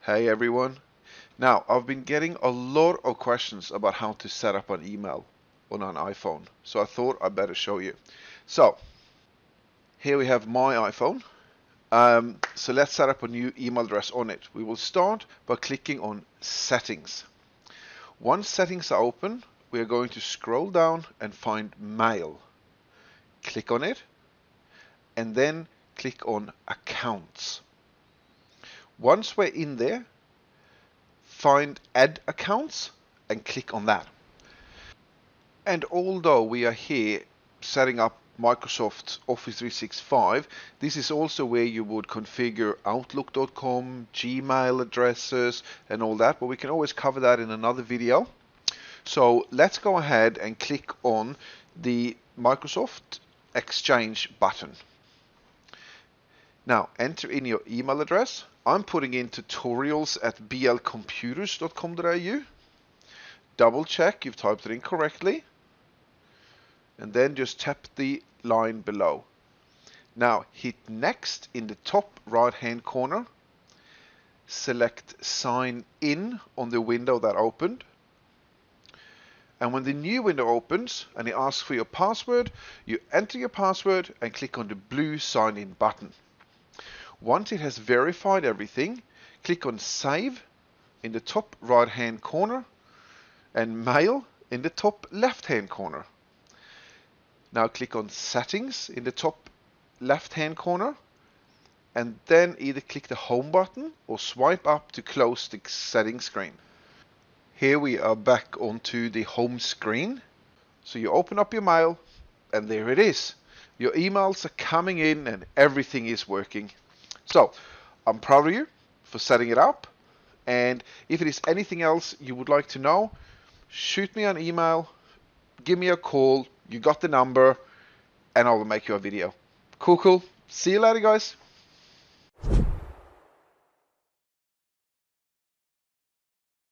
Hey everyone. Now, I've been getting a lot of questions about how to set up an email on an iPhone, so I thought I'd better show you. So, here we have my iPhone. So let's set up a new email address on it. We will start by clicking on Settings. Once settings are open, we are going to scroll down and find Mail. Click on it, and then click on Accounts. Once we're in there, find Add Accounts and click on that. And although we are here setting up Microsoft Office 365, this is also where you would configure Outlook.com, Gmail addresses, and all that, but we can always cover that in another video. So let's go ahead and click on the Microsoft Exchange button. Now enter in your email address. I'm putting in tutorials@blcomputers.com.au. Double check you've typed it in correctly, and then just tap the line below. Now hit next in the top right hand corner. Select sign in on the window that opened. And when the new window opens and it asks for your password, you enter your password and click on the blue sign in button. Once it has verified everything, click on Save in the top right hand corner and Mail in the top left hand corner. Now click on Settings in the top left hand corner and then either click the Home button or swipe up to close the settings screen. Here we are back onto the home screen. So you open up your mail and there it is. Your emails are coming in and everything is working. So I'm proud of you for setting it up, and if it is anything else you would like to know, shoot me an email, give me a call, you got the number, and I will make you a video. Cool. See you later, guys.